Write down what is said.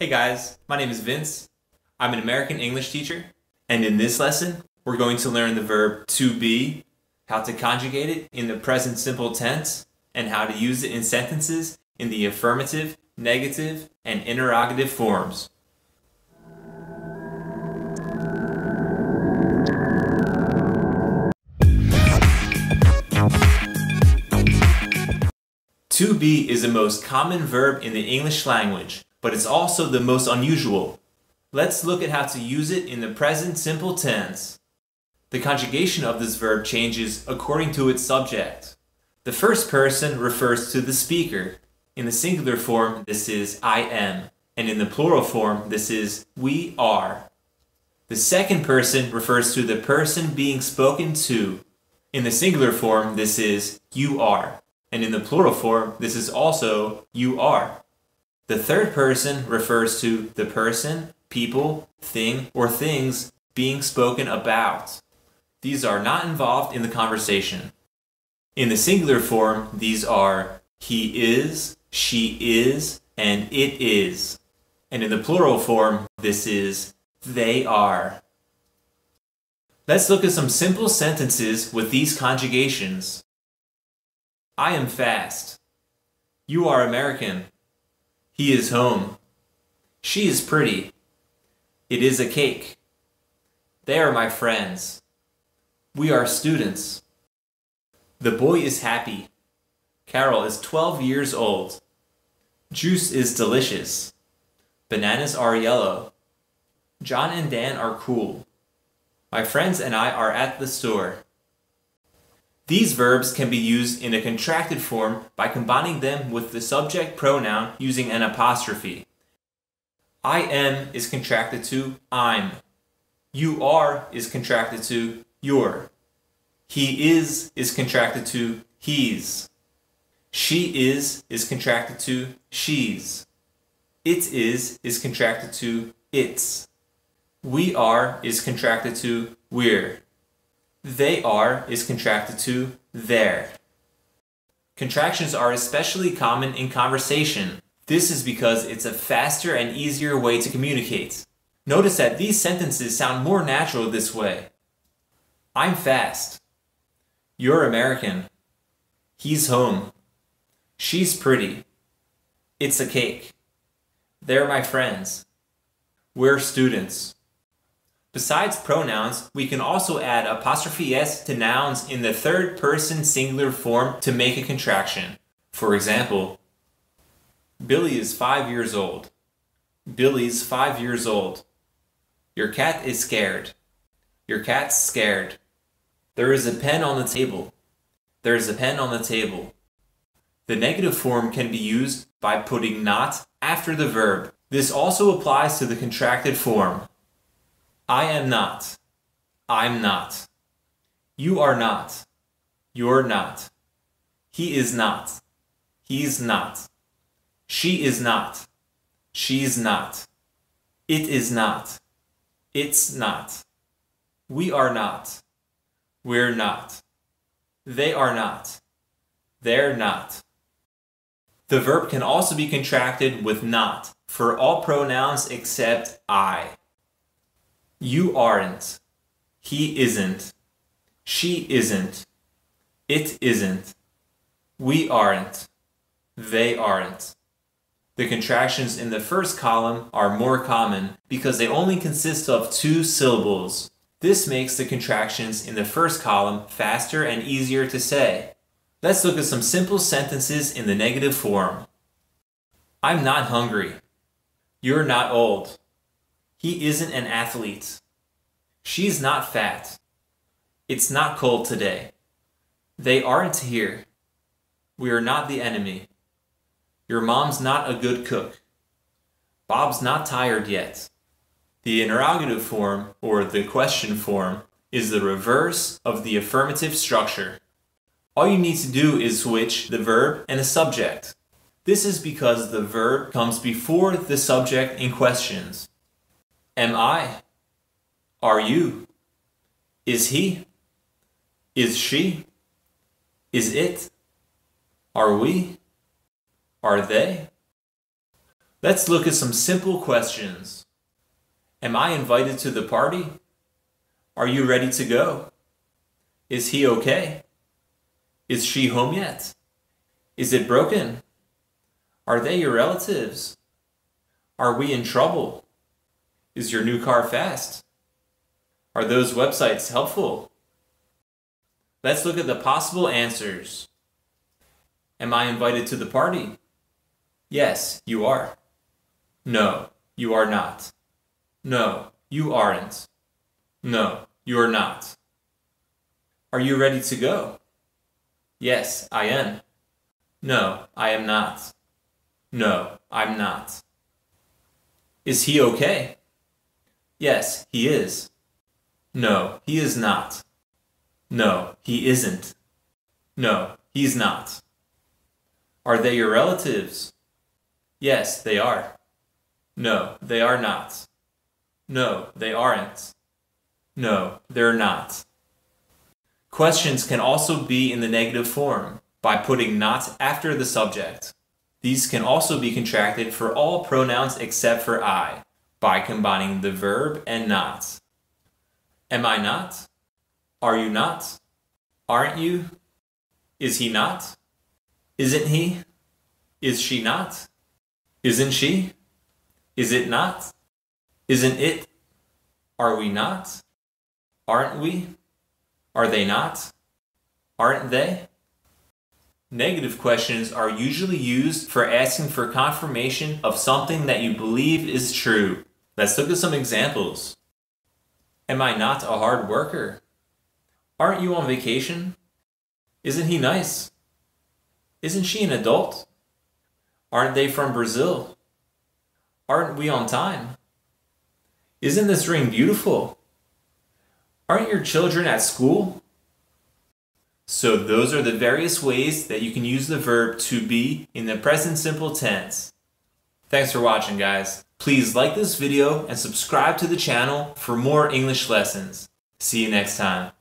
Hey guys, my name is Vince. I'm an American English teacher, and in this lesson, we're going to learn the verb to be, how to conjugate it in the present simple tense, and how to use it in sentences in the affirmative, negative, and interrogative forms. To be is the most common verb in the English language, but it's also the most unusual. Let's look at how to use it in the present simple tense. The conjugation of this verb changes according to its subject. The first person refers to the speaker. In the singular form, this is I am, and in the plural form, this is we are. The second person refers to the person being spoken to. In the singular form, this is you are, and in the plural form, this is also you are. The third person refers to the person, people, thing, or things being spoken about. These are not involved in the conversation. In the singular form, these are he is, she is, and it is. And in the plural form, this is they are. Let's look at some simple sentences with these conjugations. I am fast. You are American. He is home. She is pretty. It is a cake. They are my friends. We are students. The boy is happy. Carol is 12 years old. Juice is delicious. Bananas are yellow. John and Dan are cool. My friends and I are at the store. These verbs can be used in a contracted form by combining them with the subject pronoun using an apostrophe. I am is contracted to I'm. You are is contracted to you're. He is contracted to he's. She is contracted to she's. It is contracted to its. We are is contracted to we're. They are is contracted to their. Contractions are especially common in conversation. This is because it's a faster and easier way to communicate. Notice that these sentences sound more natural this way. I'm fast. You're American. He's home. She's pretty. It's a cake. They're my friends. We're students. Besides pronouns, we can also add apostrophe s to nouns in the third person singular form to make a contraction. For example, Billy is 5 years old. Billy's 5 years old. Your cat is scared. Your cat's scared. There is a pen on the table. There is a pen on the table. The negative form can be used by putting not after the verb. This also applies to the contracted form. I am not. I'm not. You are not. You're not. He is not. He's not. She is not. She's not. It is not. It's not. We are not. We're not. They are not. They're not. The verb can also be contracted with not for all pronouns except I. You aren't. He isn't. She isn't. It isn't. We aren't. They aren't. The contractions in the first column are more common because they only consist of 2 syllables. This makes the contractions in the first column faster and easier to say. Let's look at some simple sentences in the negative form. I'm not hungry. You're not old. He isn't an athlete. She's not fat. It's not cold today. They aren't here. We are not the enemy. Your mom's not a good cook. Bob's not tired yet. The interrogative form, or the question form, is the reverse of the affirmative structure. All you need to do is switch the verb and the subject. This is because the verb comes before the subject in questions. Am I? Are you? Is he? Is she? Is it? Are we? Are they? Let's look at some simple questions. Am I invited to the party? Are you ready to go? Is he okay? Is she home yet? Is it broken? Are they your relatives? Are we in trouble? Is your new car fast? Are those websites helpful? Let's look at the possible answers. Am I invited to the party? Yes, you are. No, you are not. No, you aren't. No, you are not. Are you ready to go? Yes, I am. No, I am not. No, I'm not. Is he okay? Yes, he is. No, he is not. No, he isn't. No, he's not. Are they your relatives? Yes, they are. No, they are not. No, they aren't. No, they're not. Questions can also be in the negative form by putting not after the subject. These can also be contracted for all pronouns except for I by combining the verb and not. Am I not? Are you not? Aren't you? Is he not? Isn't he? Is she not? Isn't she? Is it not? Isn't it? Are we not? Aren't we? Are they not? Aren't they? Negative questions are usually used for asking for confirmation of something that you believe is true. Let's look at some examples. Am I not a hard worker? Aren't you on vacation? Isn't he nice? Isn't she an adult? Aren't they from Brazil? Aren't we on time? Isn't this ring beautiful? Aren't your children at school? So those are the various ways that you can use the verb to be in the present simple tense. Thanks for watching, guys. Please like this video and subscribe to the channel for more English lessons. See you next time.